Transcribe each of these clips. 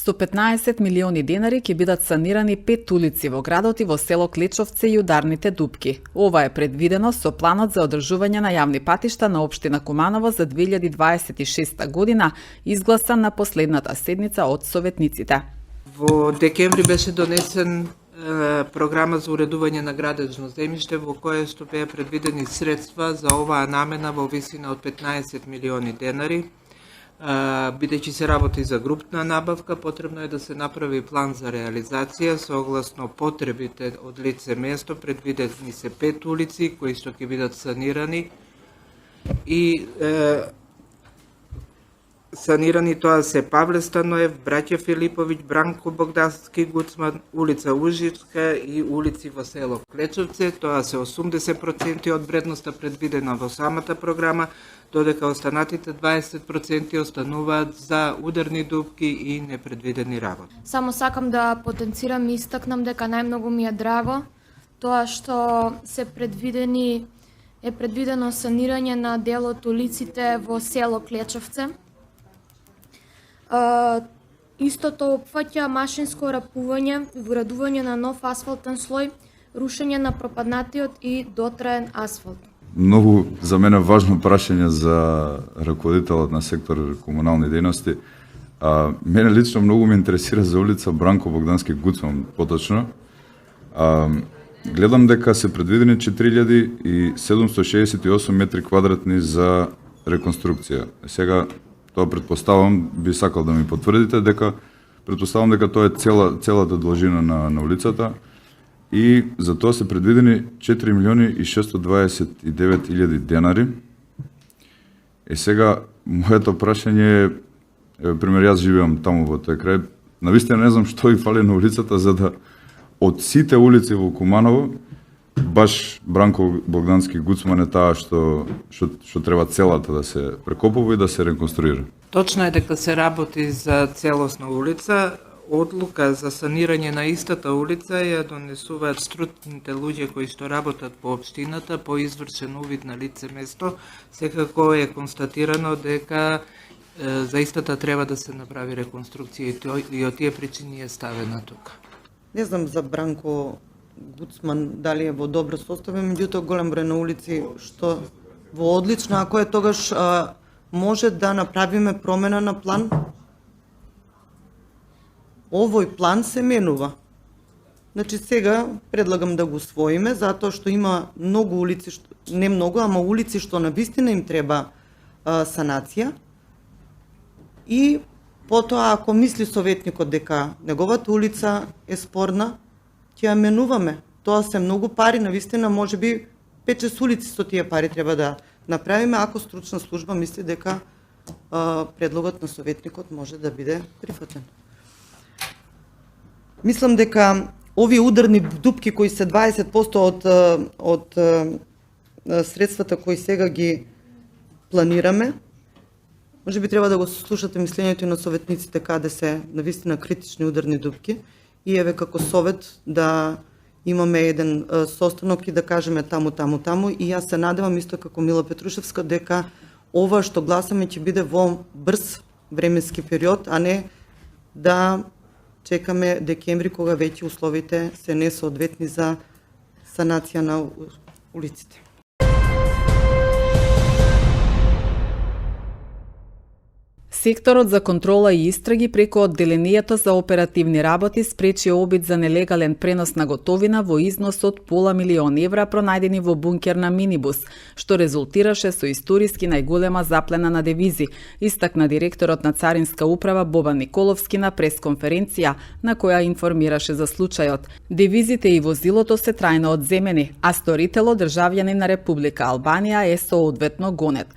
Со 15 милиони денари ќе бидат санирани 5 улици во градот и во село Клечовце и ударните дупки. Ова е предвидено со планот за одржување на јавни патишта на општина Куманово за 2026 година, изгласан на последната седница од советниците. Во декември беше донесен програма за уредување на градежно земјиште во која беа предвидени средства за оваа намена во висина од 15 милиони денари. Бидејќи се работи за групна набавка, потребно е да се направи план за реализација согласно потребите од лице место. Предвидени се 5 улици кои што ќе бидат санирани и санирани тоа се Павле Станоев, браќа Филиповиќ, Бранко Богдански Гуцман, улица Ужичка и улици во село Клечовце. Тоа се 80% од вредноста предвидена во самата програма, додека останатите 20% остануваат за ударни дупки и непредвидени работи. Само сакам да потенцирам и истакнам дека најмногу ми е драго тоа што е предвидено санирање на дел од улиците во село Клечовце. Истото опфаќа машинско рапување, вградување на нов асфалтен слој, рушење на пропаднатиот и дотраен асфалт. Многу за мене важно прашање за раководителот на сектор комунални дејности. Мене лично многу ме интересира за улица Бранко Богдански Гуцман, поточно. Гледам дека се предвидени 4768 метри квадратни за реконструкција. Сега тоа предпоставам, би сакал да ми потврдите дека предпоставам дека тоа е целата должина на улицата и за тоа се предвидени 4 милиони и 629 илјади денари. Сега моето прашање е, пример, јас живеам таму во тој крај, навистина не знам што и фали на улицата за да од сите улици во Куманово баш Бранко Богдански Гуцман е таа што треба целата да се прекопува и да се реконструира. Точно е дека се работи за целосна улица. Одлука за санирање на истата улица ја донесуваат струтните луѓе кои што работат по општината по извршен увид на лице место. Секако е констатирано дека за истата треба да се направи реконструкција и од тие причини е ставена тука. Не знам за Бранко Гуцман дали е во добро состојба, меѓутоа голем број на улици што во одлична, ако е тогаш може да направиме промена на план. Овој план се менува. Значи сега предлагам да го усвоиме затоа што има многу улици, не многу, ама улици што навистина им треба санација. И потоа ако мисли советникот дека неговата улица е спорна, ќе ја менуваме. Тоа се многу пари, навистина можеби 5-6 улици со тие пари треба да направиме, ако стручна служба мисли дека предлогот на советникот може да биде прифатен. Мислам дека овие ударни дупки кои се 20% од средствата кои сега ги планираме, може би треба да го слушате мислењето на советниците каде се навистина критични ударни дупки и еве како совет да имаме еден состанок и да кажеме таму и јас се надевам исто како Мила Петрушевска дека ова што гласаме ќе биде во брз временски период, а не да чекаме декември кога веќе условите се несоодветни за санација на улиците. Секторот за контрола и истраги преку одделението за оперативни работи спречи обид за нелегален пренос на готовина во износ од $500,000 евра пронајдени во бункер на минибус, што резултираше со историски најголема заплена на девизи, истакна директорот на Царинска управа Бобан Николовски на пресконференција на која информираше за случајот. Девизите и возилото се трајно одземени, а сторителот државјанин на Република Албанија е соодветно гонет.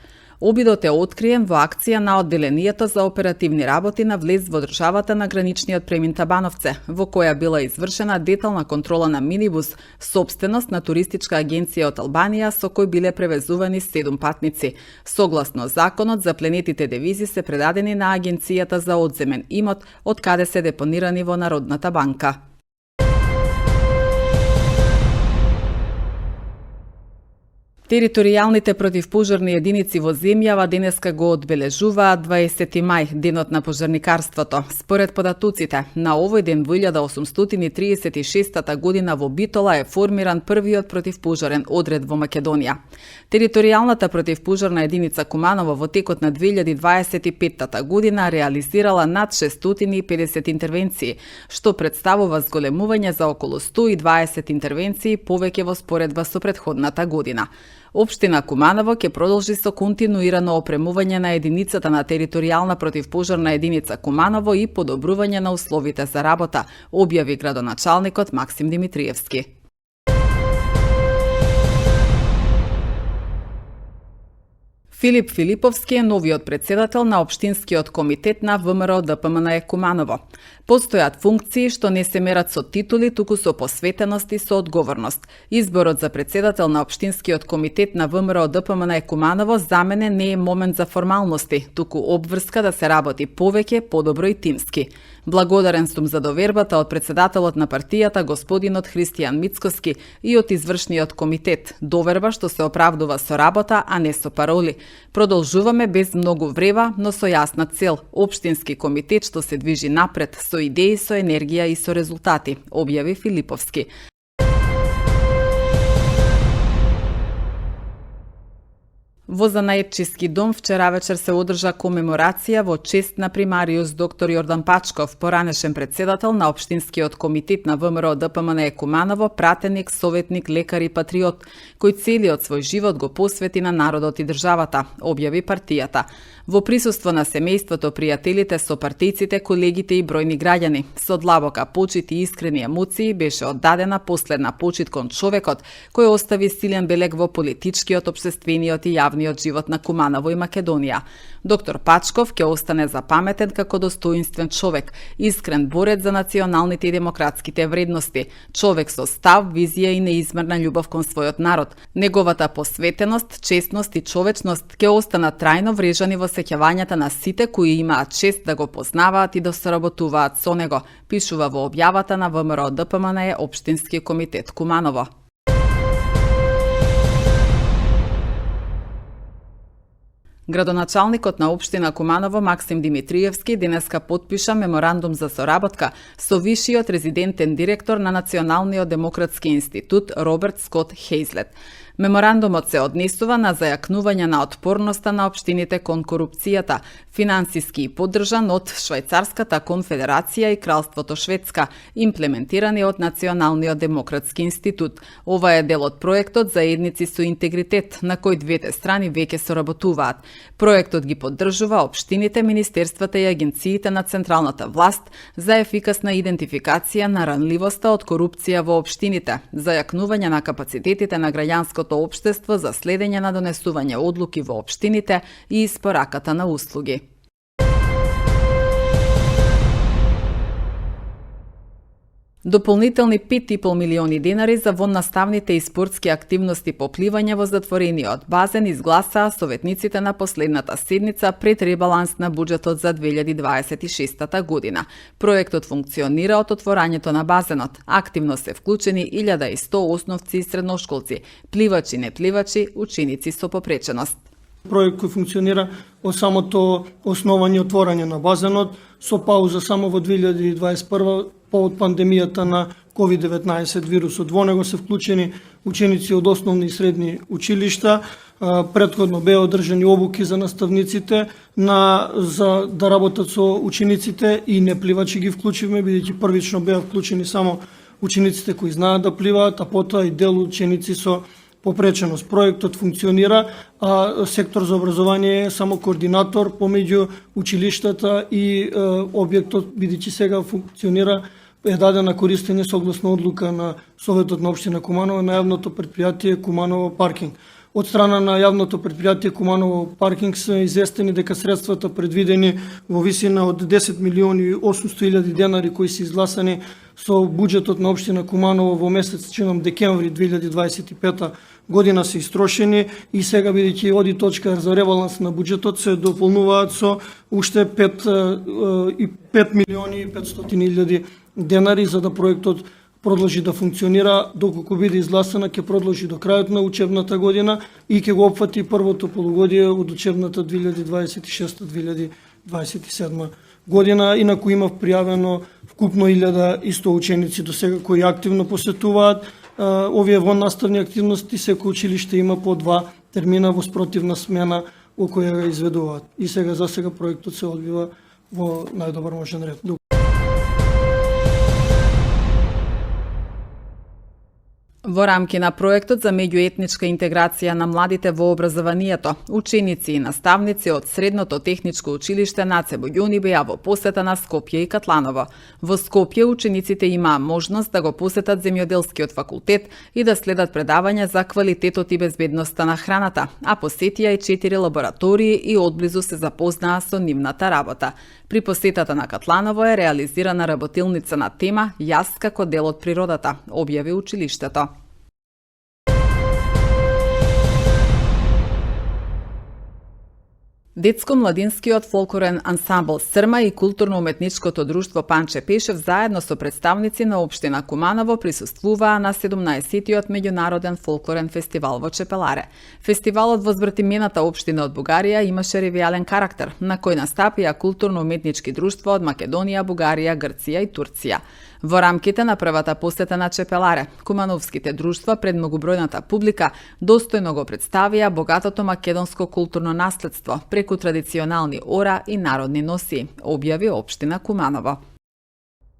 Обидот е откриен во акција на одделението за оперативни работи на влез во државата на граничниот премин Табановце, во која била извршена детална контрола на минибус, сопственост на туристичка агенција од Албанија со кој биле превезувани 7 патници. Согласно законот, запленетите девизи се предадени на агенцијата за одземен имот, од каде се депонирани во Народната банка. Територијалните противпожарни единици во земјава денеска го одбележуваат 20 мај, денот на пожарникарството. Според податоците, на овој ден во 1836 година во Битола е формиран првиот противпожарен одред во Македонија. Територијалната противпожарна единица Куманово во текот на 2025 година реализирала над 650 интервенции, што представува зголемување за околу 120 интервенции повеќе во споредба со претходната година. Општина Куманово ќе продолжи со континуирано опремување на единицата на територијална противпожарна единица Куманово и подобрување на условите за работа, објави градоначалникот Максим Димитриевски. Филип Филиповски е новиот председател на Општинскиот комитет на ВМРО ДПМНЕ Куманово. Постојат функции што не се мерат со титули, туку со посветеност и со одговорност. Изборот за председател на Општинскиот комитет на ВМРО ДПМНЕ Куманово за мене не е момент за формалности, туку обврска да се работи повеќе, подобро и тимски. Благодарен сум за довербата од председателот на партијата господинот Христијан Мицкоски и од извршниот комитет, доверба што се оправдува со работа, а не со пароли. Продолжуваме без многу врева, но со јасна цел, општински комитет што се движи напред, со идеи, со енергија и со резултати, објави Филиповски. Во Занаепчиски дом вчера вечер се одржа комеморација во чест на примариус доктор Јордан Пачков, поранешен председател на Општинскиот комитет на ВМРО ДПМНЕ Куманово, пратеник, советник, лекар и патриот, кој целиот свој живот го посвети на народот и државата, објави партијата. Во присуство на семејството, пријателите, сопартијците, колегите и бројни граѓани, со длабока почит и искрени емоции беше оддадена последна почит кон човекот кој остави силен белег во политичкиот, општествениот и јавниот живот на Куманово и Македонија. Доктор Пачков ќе остане запаметен како достоинствен човек, искрен борец за националните и демократските вредности, човек со став, визија и неизмерна љубов кон својот народ. Неговата посветеност, честност и човечност ќе останат трајно врежани во сеќавањата на сите кои имаат чест да го познаваат и да соработуваат со него, пишува во објавата на ВМРО ДПМНЕ Општински комитет Куманово. Градоначалникот на Општина Куманово Максим Димитриевски денеска потпиша меморандум за соработка со вишиот резидентен директор на Националниот демократски институт Роберт Скот Хейзлет. Меморандумот се однесува на зајакнување на отпорноста на општините кон корупцијата, финансиски поддржан од Швајцарската конфедерација и Кралството Шведска, имплементирани од Националниот демократски институт. Ова е дел од проектот Заедници со интегритет, на кој двете страни веќе соработуваат. Проектот ги поддржува општините, министерствата и агенциите на централната власт за ефикасна идентификација на ранливоста од корупција во општините, зајакнување на капацитетите на граѓанското општество за следење на донесување одлуки во општините и испораката на услуги. Дополнителни 5,5 милиони денари за воннаставните и спортски активности по пливање во затворениот базен изгласаа советниците на последната седница пред ребаланс на буџетот за 2026 година. Проектот функционира од отворањето на базенот. Активно се вклучени 1100 основци и средношколци, пливачи, непливачи, ученици со попреченост. Проект кој функционира од самото основање и отворање на базенот, со пауза само во 2021 повод пандемијата на COVID-19 вирусот. Во него се вклучени ученици од основни и средни училишта. Претходно беа одржани обуки за наставниците за да работат со учениците и непливачи ги вклучивме, бидејќи првично беа вклучени само учениците кои знаат да пливаат, а потоа и дел ученици со попреченост. Проектот функционира, а сектор за образование е само координатор помеѓу училиштата и објектот, бидејќи сега функционира, е даден на користење согласно одлука на Советот на општина Куманово на јавното предпријатие Куманово паркинг. Од страна на јавното предпријатие Куманово паркинг се известени дека средствата предвидени во висина од 10 милиони 800 илјади денари кои се изгласани со буџетот на општина Куманово во месец чином декември 2025 година се истрошени и сега бидејќи оди точка за ребаланс на буџетот се дополнуваат со уште 5 милиони 500 илјади денари за да проектот продолжи да функционира, доколку биде изгласана, ќе продолжи до крајот на учебната година и ќе го опфати првото полугодие од учебната 2026-2027 година. Инаку има пријавено вкупно 1100 ученици до сега кои активно посетуваат овие воннаставни активности. Секој училиште има по 2 термина во спротивна смена во која го изведуваат. И сега за сега проектот се одвива во најдобар можен ред. Во рамки на проектот за меѓуетничка интеграција на младите во образованието, ученици и наставници од Средното техничко училиште Наце Боѓони беа во посета на Скопје и Катланово. Во Скопје учениците имаа можност да го посетат земјоделскиот факултет и да следат предавања за квалитетот и безбедноста на храната, а посетија и 4 лаборатории и одблизу се запознаа со нивната работа. При посетата на Катланово е реализирана работилница на тема "Јас како дел од природата", објави училиштето. Детско-младинскиот фолклорен ансамбл Срма и културно-уметничкото друштво Панче Пешев заедно со представници на општина Куманово присуствуваа на 17-тиот меѓународен фолклорен фестивал во Чепеларе. Фестивалот во збртимената општина од Бугарија имаше ревијален карактер, на кој настапија културно-уметнички друштва од Македонија, Бугарија, Грција и Турција. Во рамките на првата посета на Чепеларе, кумановските друштва пред многобројната публика достојно го представија богатото македонско културно наследство преку традиционални ора и народни носи, објави општина Куманово.